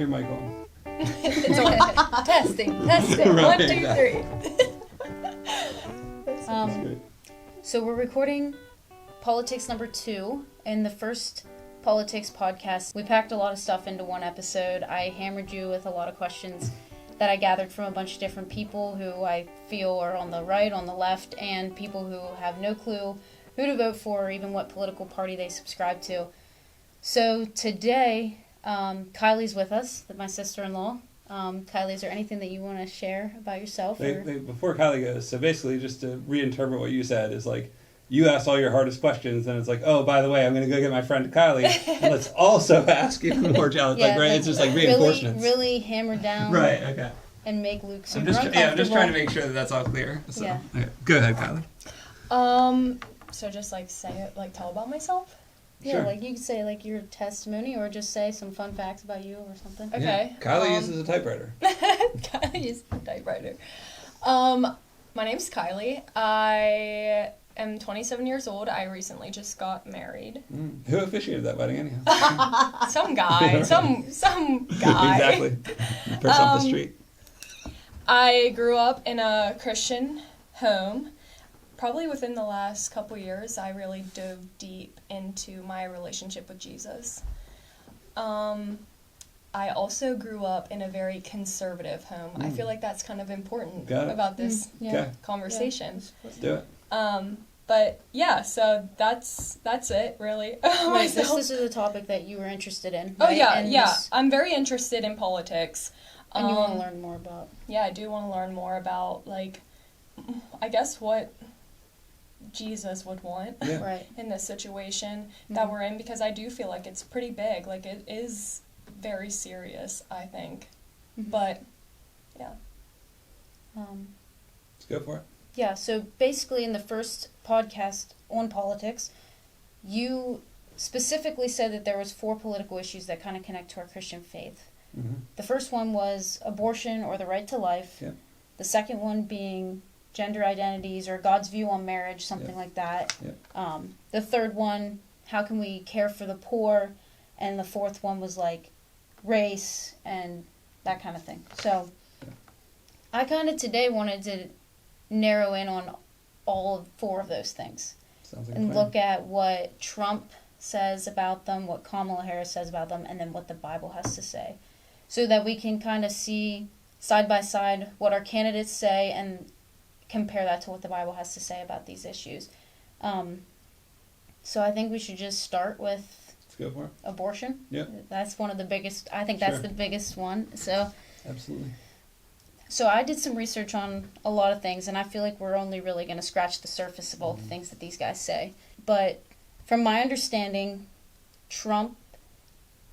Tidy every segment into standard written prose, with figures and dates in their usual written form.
your mic on. It's on. Testing. Right, 1, 2, exactly. 3. So we're recording Politics number 2. In the first Politics podcast, we packed a lot of stuff into one episode. I hammered you with a lot of questions that I gathered from a bunch of different people who I feel are on the right, on the left, and people who have no clue who to vote for or even what political party they subscribe to. So today, Kylie's with us, my sister-in-law. Kylie, is there anything that you want to share about yourself? Before Kylie goes, so basically just to reinterpret what you said is like, you asked all your hardest questions, and it's like, oh, by the way, I'm going to go get my friend Kylie, and let's also ask even more challenging. Yeah, right? It's just like reinforcements. Really hammer down. Right, okay. And make Luke super I'm just trying to make sure that that's all clear. So, yeah. Okay. Go ahead, Kylie. So just like say it, like tell about myself? Yeah, Sure. like you could say like your testimony or just say some fun facts about you or something. Okay. Yeah. Kylie uses a typewriter. Kylie uses a typewriter. My name's Kylie. I am 27 years old. I recently just got married. Who officiated that wedding anyhow? Some guy. Right. Some guy. Exactly. The person off the street. I grew up in a Christian home. Probably within the last couple years, I really dove deep into my relationship with Jesus. I also grew up in a very conservative home. I feel like that's kind of important about this conversation. Let's do it. But yeah, so that's it, really. Right, this is a topic that you were interested in. Oh, right? yeah. I'm very interested in politics. And you want to learn more about. Yeah, I do want to learn more about, like, I guess what Jesus would want in this situation that we're in, because I do feel like it's pretty big. Like, it is very serious, I think. But, yeah. Let's go for it. Yeah, so basically in the first podcast on politics, you specifically said that there was 4 political issues that kind of connect to our Christian faith. The first one was abortion or the right to life. Yep. The second one being gender identities or God's view on marriage, something like that. Yep. The third one, how can we care for the poor? And the fourth one was like race and that kind of thing. So I kind of today wanted to narrow in on all 4 of those things. Sounds like and look at what Trump says about them, what Kamala Harris says about them, and then what the Bible has to say. So that we can kind of see side by side what our candidates say and compare that to what the Bible has to say about these issues. So I think we should just start with Let's go for it. Abortion. Yep. That's one of the biggest, I think that's the biggest one. So absolutely. So I did some research on a lot of things, and I feel like we're only really going to scratch the surface of all the things that these guys say. But from my understanding, Trump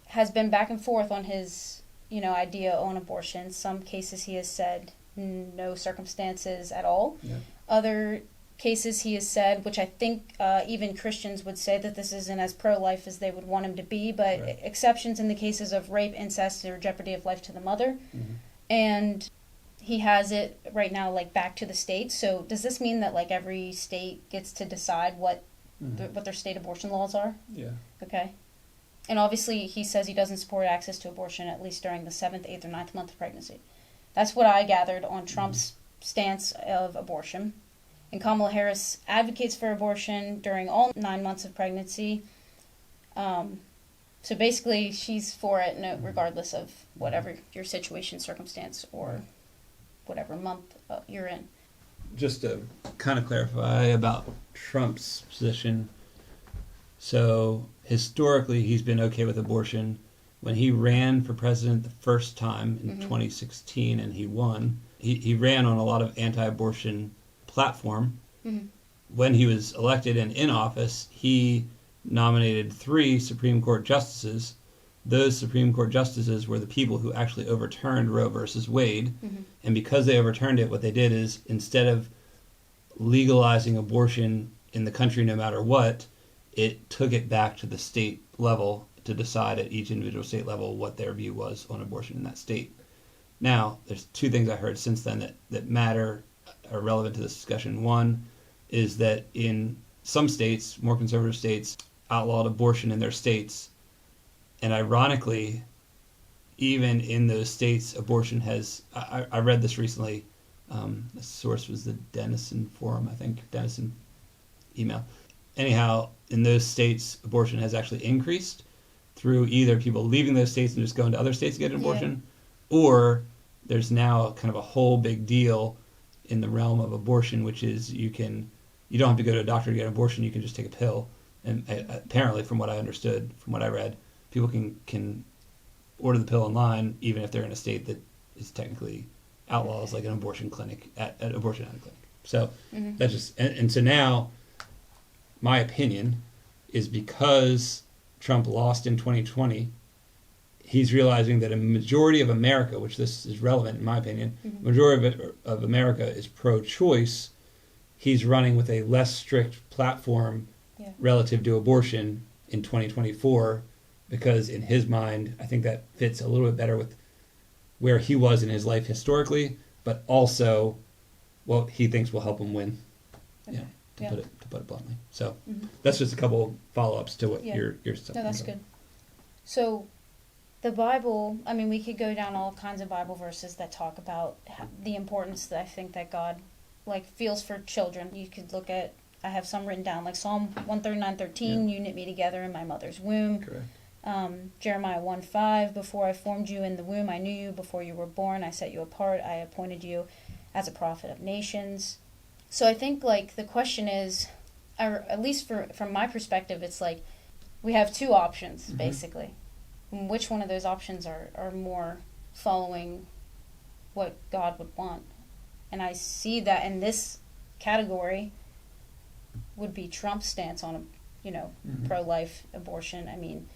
has been back and forth on his, idea on abortion. Some cases he has said no circumstances at all. Yeah. Other cases he has said, which I think even Christians would say that this isn't as pro-life as they would want him to be, but exceptions in the cases of rape, incest, or jeopardy of life to the mother. And he has it right now, like, back to the states. So does this mean that, like, every state gets to decide what their state abortion laws are? Yeah. Okay. And obviously he says he doesn't support access to abortion, at least during the 7th, 8th, or 9th month of pregnancy. That's what I gathered on Trump's stance of abortion. And Kamala Harris advocates for abortion during all 9 months of pregnancy. So basically she's for it, regardless of whatever your situation, circumstance, or whatever month you're in. Just to kind of clarify about Trump's position. So historically, he's been okay with abortion. When he ran for president the first time in 2016 and he won, he ran on a lot of anti-abortion platform. When he was elected and in office, he nominated 3 Supreme Court justices. Those Supreme Court justices were the people who actually overturned Roe versus Wade. And because they overturned it, what they did is, instead of legalizing abortion in the country no matter what, it took it back to the state level to decide at each individual state level what their view was on abortion in that state. Now, there's 2 things I heard since then that matter, are relevant to this discussion. One is that in some states, more conservative states, outlawed abortion in their states. And ironically, even in those states, abortion has. I read this recently. The source was the Denison Forum, I think. Denison email. Anyhow, in those states, abortion has actually increased through either people leaving those states and just going to other states to get an abortion, or there's now kind of a whole big deal in the realm of abortion, which is you don't have to go to a doctor to get an abortion. You can just take a pill. And apparently, from what I understood, from what I read, people can order the pill online, even if they're in a state that is technically outlaws, like an abortion clinic, at abortion clinic. So that's just, and so now, my opinion is because Trump lost in 2020, he's realizing that a majority of America, which this is relevant in my opinion, majority of America is pro-choice. He's running with a less strict platform relative to abortion in 2024, because in his mind, I think that fits a little bit better with where he was in his life historically, but also what he thinks will help him win. Okay. To put it bluntly. So that's just a couple follow-ups to what your stuff. No, that's good. So the Bible, I mean, we could go down all kinds of Bible verses that talk about the importance that I think that God feels for children. You could look at, I have some written down, like Psalm 139:13, you knit me together in my mother's womb. Correct. Jeremiah 1:5, before I formed you in the womb, I knew you. Before you were born, I set you apart. I appointed you as a prophet of nations. So I think, the question is, or at least from my perspective, it's we have two options, basically. And which one of those options are more following what God would want? And I see that in this category would be Trump's stance on, pro-life abortion. I mean,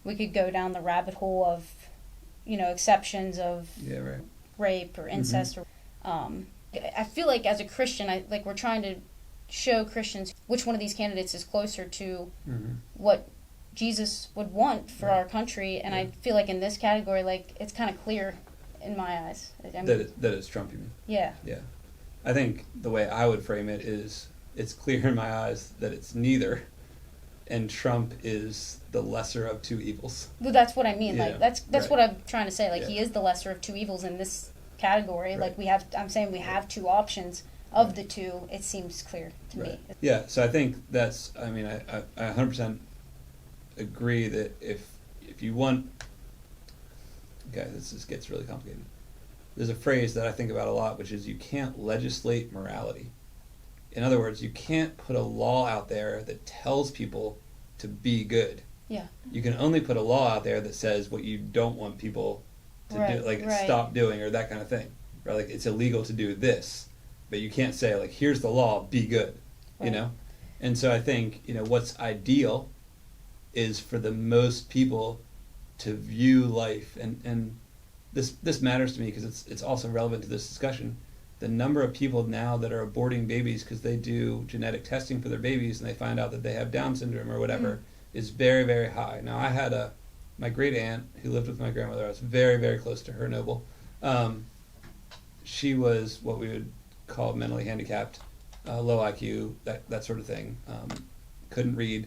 we could go down the rabbit hole of, exceptions of rape or incest. Or, I feel like as a Christian, we're trying to show Christians which one of these candidates is closer to what Jesus would want for our country. And I feel like in this category, it's kind of clear in my eyes. I mean, that is Trump, you mean? Yeah. Yeah. I think the way I would frame it is it's clear in my eyes that it's neither. And Trump is the lesser of two evils. Well, that's what I mean. That's what I'm trying to say. He is the lesser of two evils in this category. Right. I'm saying we have two options. Of the two, it seems clear to me. Yeah, so I think that's, I 100% agree that if you want, okay, this just gets really complicated. There's a phrase that I think about a lot, which is you can't legislate morality. In other words, you can't put a law out there that tells people to be good. Yeah. You can only put a law out there that says what you don't want people to do, stop doing or that kind of thing. Right? It's illegal to do this, but you can't say, here's the law, be good, And so I think, what's ideal is for the most people to view life, and this matters to me because it's also relevant to this discussion. The number of people now that are aborting babies because they do genetic testing for their babies and they find out that they have Down syndrome or whatever is very, very high. Now, I had my great aunt who lived with my grandmother. I was very, very close to her, Noble. She was what we would call mentally handicapped, low IQ, that sort of thing. Couldn't read,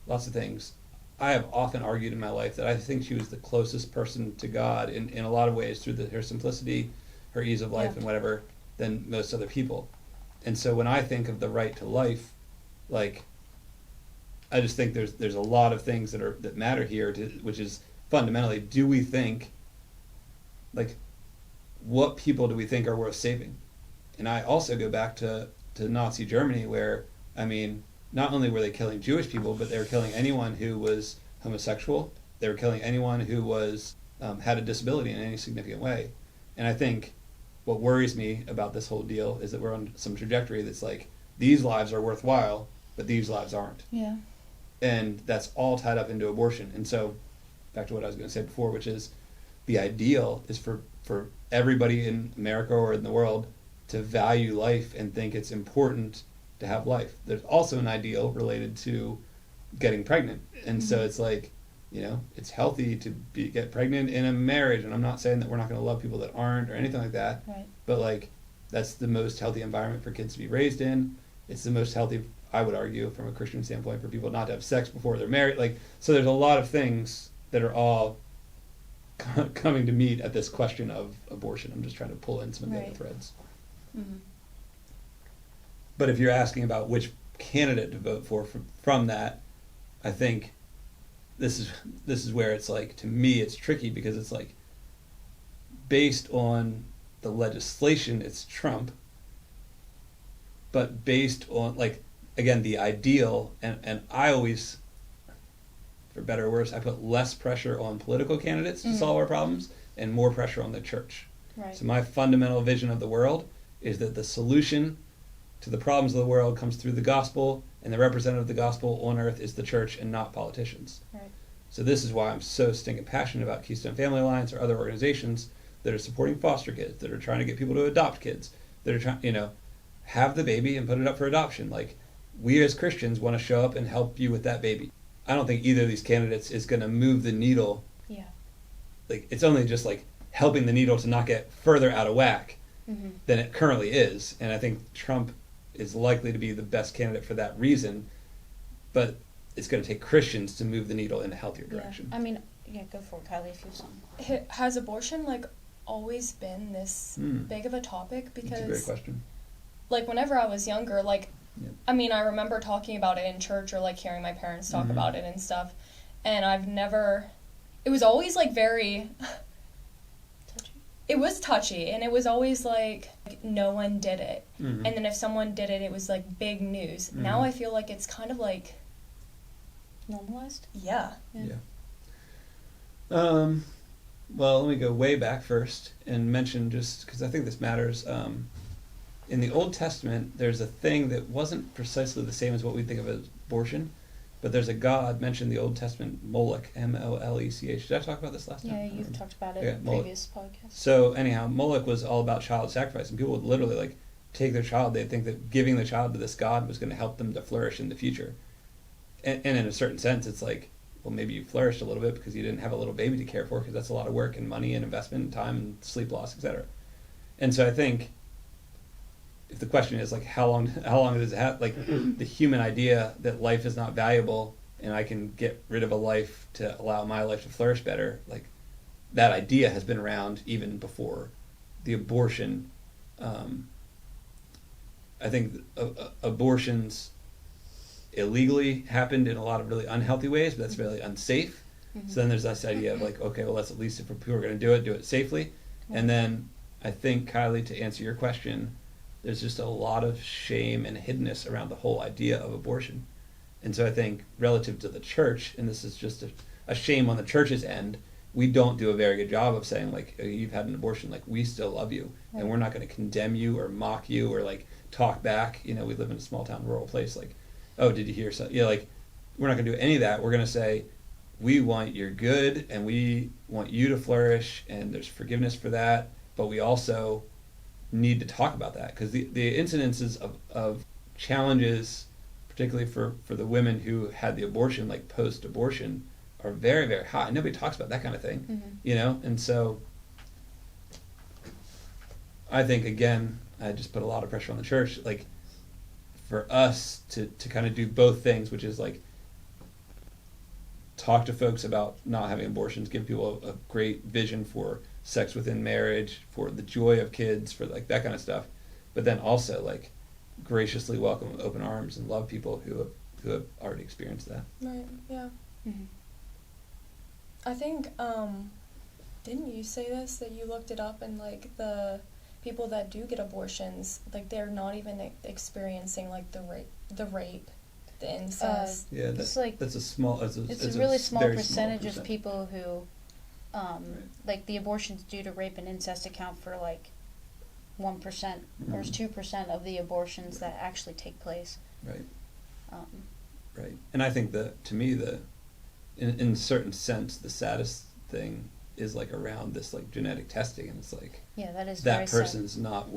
lots of things. I have often argued in my life that I think she was the closest person to God in a lot of ways through her simplicity, her ease of life, and whatever, than most other people. And so when I think of the right to life, I just think there's a lot of things that matter here, which is fundamentally, do we think, what people do we think are worth saving? And I also go back to Nazi Germany where, not only were they killing Jewish people, but they were killing anyone who was homosexual. They were killing anyone who was had a disability in any significant way. And I think what worries me about this whole deal is that we're on some trajectory that's these lives are worthwhile, but these lives aren't. Yeah. And that's all tied up into abortion. And so, back to what I was going to say before, which is the ideal is for everybody in America or in the world to value life and think it's important to have life. There's also an ideal related to getting pregnant. And so it's it's healthy to get pregnant in a marriage. And I'm not saying that we're not going to love people that aren't or anything like that. Right. But that's the most healthy environment for kids to be raised in. It's the most healthy, I would argue, from a Christian standpoint, for people not to have sex before they're married. So there's a lot of things that are all coming to meet at this question of abortion. I'm just trying to pull in some of the other threads. Mm-hmm. But if you're asking about which candidate to vote for from that, I think this is where it's like, to me, it's tricky because it's like, based on the legislation, it's Trump, but based on, like, again, the ideal, and I always, for better or worse, I put less pressure on political candidates to solve our problems and more pressure on the church. Right. So my fundamental vision of the world is that the solution to the problems of the world comes through the gospel, and the representative of the gospel on earth is the church and not politicians. Right. So this is why I'm so stinking passionate about Keystone Family Alliance or other organizations that are supporting foster kids, that are trying to get people to adopt kids, that are trying, have the baby and put it up for adoption. Like, we as Christians want to show up and help you with that baby. I don't think either of these candidates is going to move the needle. Yeah. Like, it's only just like helping the needle to not get further out of whack than it currently is. And I think Trump is likely to be the best candidate for that reason, but it's going to take Christians to move the needle in a healthier direction. I mean, go for it, Kylie, if you have something. Has abortion, like, always been this big of a topic? Because, that's a great question. Like, whenever I was younger, like, I mean, I remember talking about it in church or, like, hearing my parents talk about it and stuff, and it was always, like, very... It was touchy, and it was always like no one did it. And then if someone did it, it was like big news. Now I feel like it's kind of like normalized. Yeah. Well, let me go way back first and mention, just because I think this matters. In the Old Testament, there's a thing that wasn't precisely the same as what we think of as abortion, but there's a god mentioned in the Old Testament, Moloch, Molech. Did I talk about this last time? Yeah, you've talked about it in previous podcasts. So anyhow, Moloch was all about child sacrifice, and people would literally like take their child. They'd think that giving the child to this god was going to help them to flourish in the future. And in a certain sense, it's like, well, maybe you flourished a little bit because you didn't have a little baby to care for, because that's a lot of work and money and investment and time and sleep loss, etc. And so I think, if the question is like how long does it have, like the human idea that life is not valuable and I can get rid of a life to allow my life to flourish better, like that idea has been around even before the abortion. I think abortions illegally happened in a lot of really unhealthy ways, but that's really unsafe. So then there's this idea of like, okay, well, let's, at least if people are going to do it safely. And then I think, Kylie, to answer your question, there's just a lot of shame and hiddenness around the whole idea of abortion. And so I think relative to the church, and this is just a shame on the church's end, we don't do a very good job of saying, like, oh, you've had an abortion, like, we still love you. Right. And we're not going to condemn you or mock you or, like, talk back. We live in a small town, rural place. Like, oh, did you hear something? Like, we're not going to do any of that. We're going to say, we want your good, and we want you to flourish, and there's forgiveness for that. But we also need to talk about that, because the incidences of challenges, particularly for the women who had the abortion, like post-abortion, are very, very high. Nobody talks about that kind of thing, And so I think, again, I just put a lot of pressure on the church, like, for us to kind of do both things, which is, like, talk to folks about not having abortions, give people a great vision for sex within marriage, for the joy of kids, for like that kind of stuff, but then also like graciously welcome with open arms and love people who have already experienced that. Right. Yeah. I think didn't you say this, that you looked it up, and like the people that do get abortions, like they're not even experiencing like the rape, the incest. Yeah, that's a small. It's a really small percentage of people who. Like the abortions due to rape and incest account for like 1% or 2% of the abortions that actually take place. Right. Right. And I think that, to me, in a certain sense, the saddest thing is like around this like genetic testing, and it's like, that is that person's not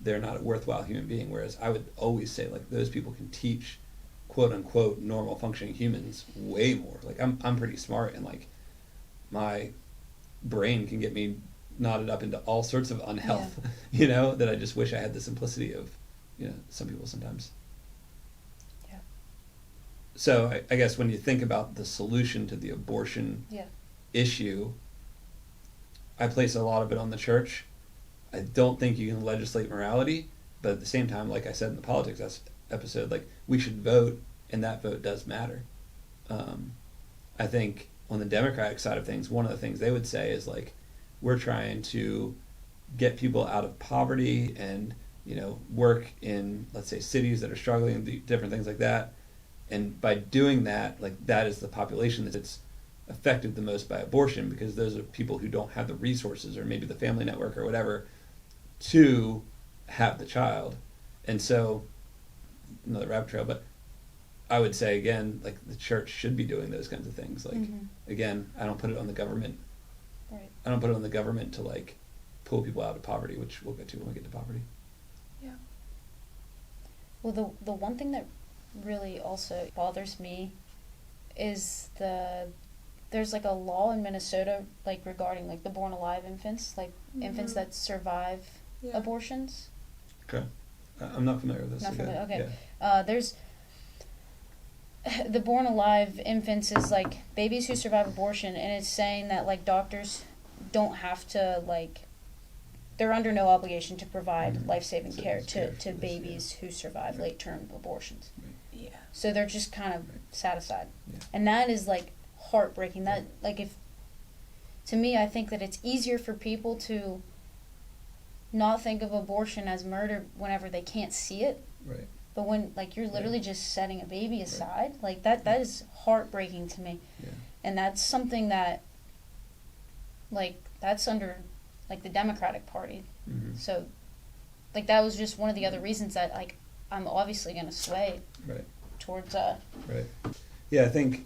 they're not a worthwhile human being. Whereas I would always say, like, those people can teach quote unquote normal functioning humans way more. Like, I'm pretty smart, and like my brain can get me knotted up into all sorts of unhealth, that I just wish I had the simplicity of, some people sometimes. Yeah. So I guess when you think about the solution to the abortion issue, I place a lot of it on the church. I don't think you can legislate morality, but at the same time, like I said in the politics episode, like we should vote, and that vote does matter. I think on the Democratic side of things, one of the things they would say is like, we're trying to get people out of poverty and, you know, work in, let's say, cities that are struggling and different things like that. And by doing that, like that is the population that's affected the most by abortion, because those are people who don't have the resources or maybe the family network or whatever to have the child. And so, another rabbit trail, but I would say again, like the church should be doing those kinds of things. Like, again, I don't put it on the government. Right. I don't put it on the government to like pull people out of poverty, which we'll get to when we get to poverty. Yeah. Well, the one thing that really also bothers me is there's like a law in Minnesota like regarding like the born alive infants, like infants that survive abortions. Okay. I'm not familiar with this. Not familiar. Okay. Yeah. There's the born alive infants is like babies who survive abortion, and it's saying that like doctors don't have to like, they're under no obligation to provide life-saving care to babies who survive late-term abortions. Yeah. So they're just kind of set aside. Yeah. And that is like heartbreaking. That like, if to me, I think that it's easier for people to not think of abortion as murder whenever they can't see it. Right. But when like you're literally just setting a baby aside, like that is heartbreaking to me. Yeah. And that's something that like that's under like the Democratic Party. So like that was just one of the other reasons that like I'm obviously going to sway towards Right. Yeah, I think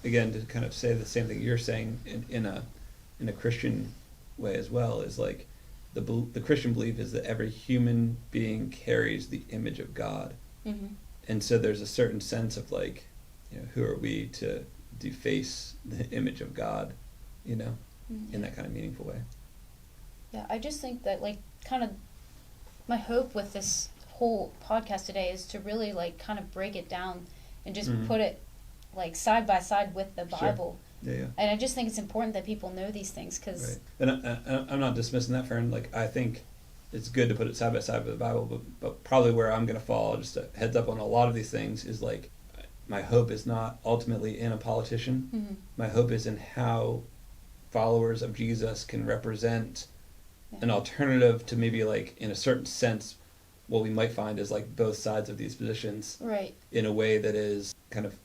again, to kind of say the same thing you're saying in a Christian way as well, is like the Christian belief is that every human being carries the image of God. And so there's a certain sense of like, you know, who are we to deface the image of God, you know, in that kind of meaningful way. Yeah, I just think that like kind of my hope with this whole podcast today is to really like kind of break it down and just put it like side by side with the Bible. Sure. Yeah. And I just think it's important that people know these things because. Right. And I'm not dismissing that, Fern. Like I think it's good to put it side by side with the Bible, but probably where I'm going to fall, just a heads up on a lot of these things, is like my hope is not ultimately in a politician. My hope is in how followers of Jesus can represent an alternative to maybe like in a certain sense what we might find is like both sides of these positions in a way that is kind of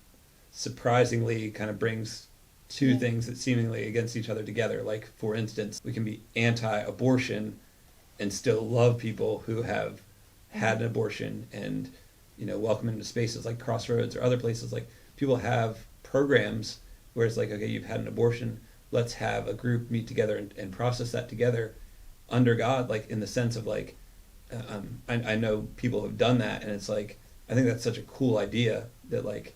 surprisingly kind of brings two things that seemingly against each other together. Like for instance, we can be anti-abortion and still love people who have had an abortion and, you know, welcome them to spaces like Crossroads or other places. Like people have programs where it's like, okay, you've had an abortion, let's have a group meet together and process that together under God, like in the sense of like, I know people have done that, and it's like, I think that's such a cool idea that like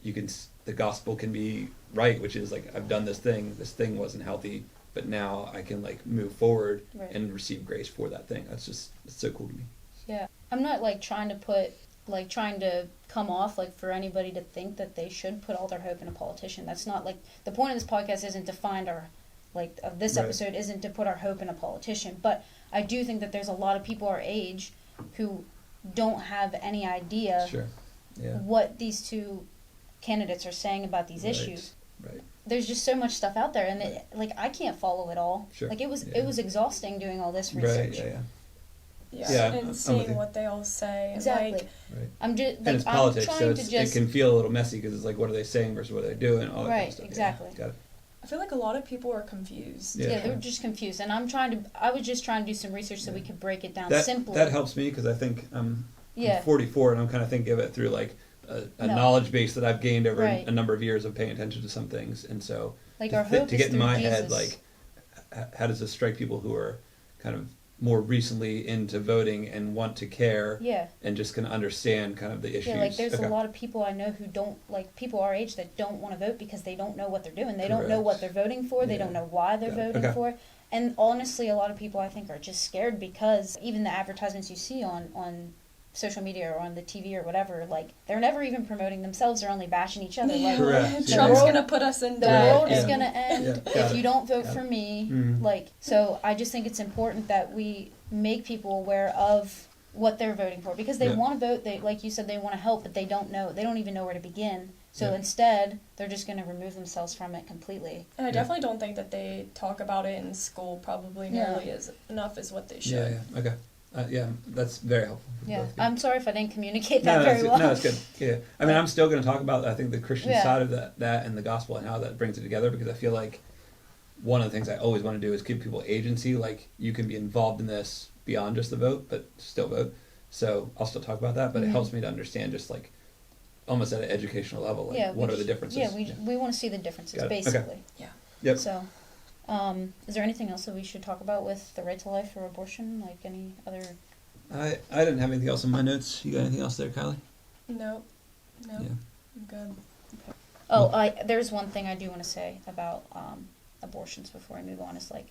the gospel can be right, which is like, I've done this thing wasn't healthy, but now I can like move forward and receive grace for that thing. It's so cool to me. Yeah. I'm not like trying to come off like for anybody to think that they should put all their hope in a politician. That's not like, the point of this podcast isn't to find our, like of this episode isn't to put our hope in a politician, but I do think that there's a lot of people our age who don't have any idea what these two candidates are saying about these issues. Right. There's just so much stuff out there, and like I can't follow it all. Sure. Like it was exhausting doing all this research. Right. Yeah, and seeing what they all say. Exactly. Like, I'm just like, and it's politics, so it can feel a little messy because it's like, what are they saying versus what are they doing? All that kind of stuff. Exactly. Yeah, got it. I feel like a lot of people are confused. Yeah, they're just confused, and I was just trying to do some research so we could break it down simply. That helps me because I think I'm 44 and I'm kind of thinking of it through like a knowledge base that I've gained over a number of years of paying attention to some things, and so like our hope to get in my Jesus. head, like how does this strike people who are kind of more recently into voting and want to care and just can understand kind of the issues. Yeah, like there's a lot of people I know who don't, like people our age that don't want to vote because they don't know what they're doing. They don't know what they're voting for. They don't know why they're voting for. And honestly, a lot of people I think are just scared because even the advertisements you see on social media or on the TV or whatever, like, they're never even promoting themselves. They're only bashing each other. Like, correct. Trump's going to put us in debt. The world is going to end if you don't vote for me. Mm-hmm. Like, so I just think it's important that we make people aware of what they're voting for, because they want to vote. They, like you said, they want to help, but they don't even know where to begin. So instead, they're just going to remove themselves from it completely. And I definitely don't think that they talk about it in school probably nearly as enough as what they should. Okay. That's very helpful. Yeah, I'm sorry if I didn't communicate that very well. No, it's good. Yeah, I mean, I'm still going to talk about, I think, the Christian side of that and the gospel and how that brings it together, because I feel like one of the things I always want to do is give people agency. Like, you can be involved in this beyond just the vote, but still vote. So I'll still talk about that, but it helps me to understand, just like almost at an educational level, like what are the differences. We want to see the differences, basically. Okay. Yeah. Yep. So, is there anything else that we should talk about with the right to life or abortion? Like any other? I didn't have anything else in my notes. You got anything else there, Kylie? Nope. Yeah. I'm good. Okay. Oh, there's one thing I do want to say about abortions before I move on. Is like,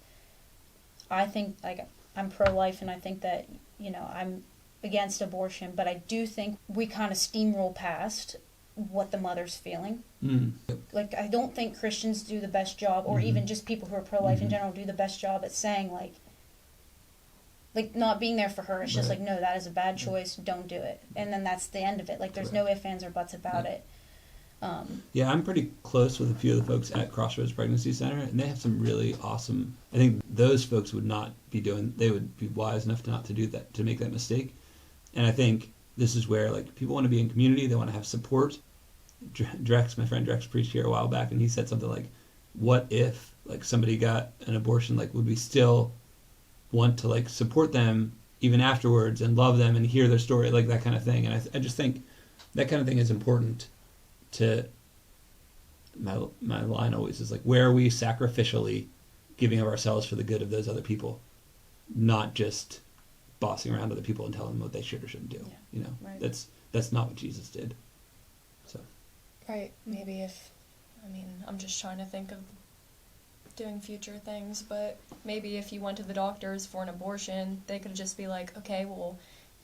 I think, like, I'm pro-life, and I think that, I'm against abortion, but I do think we kind of steamroll past what the mother's feeling. Like, I don't think Christians do the best job, or even just people who are pro-life in general do the best job at saying, like not being there for her. It's just like, no, that is a bad choice, don't do it. And then that's the end of it. Like, there's no ifs, ands, or buts about it. I'm pretty close with a few of the folks at Crossroads Pregnancy Center, and they have some really awesome, I think those folks would they would be wise enough not to do that, to make that mistake. And I think this is where, like, people want to be in community, they want to have support. My friend Drex preached here a while back, and he said something like, what if, like, somebody got an abortion, like, would we still want to, like, support them even afterwards and love them and hear their story, like, that kind of thing. And I just think that kind of thing is important to, my line always is, like, where are we sacrificially giving of ourselves for the good of those other people, not just bossing around other people and telling them what they should or shouldn't do. Right. That's not what Jesus did. So. Right. Maybe I'm just trying to think of doing future things, but maybe if you went to the doctors for an abortion, they could just be like, okay, well,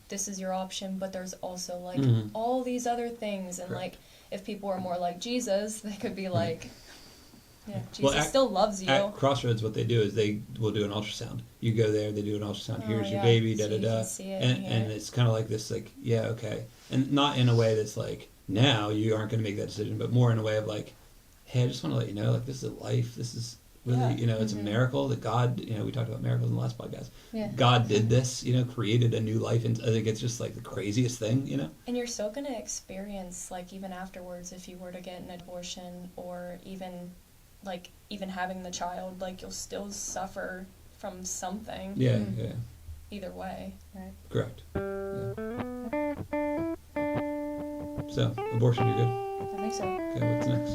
this is your option, but there's also, like, all these other things, and like, if people are more like Jesus, they could be like, Jesus still loves you. At Crossroads, what they do is they will do an ultrasound. You go there, they do an ultrasound. Here's your baby, so da-da-da. And it's kind of like this, like, okay. And not in a way that's like, now you aren't going to make that decision, but more in a way of like, hey, I just want to let you know, like, this is life. This is really, it's a miracle that God, we talked about miracles in the last podcast. Yeah. God did this, created a new life. And I think it's just like the craziest thing, And you're still going to experience, like, even afterwards, if you were to get an abortion, or even having the child, like, you'll still suffer from something. Yeah. Either way. Right. Correct. Yeah. So, abortion, you're good? I think so. Okay, what's next?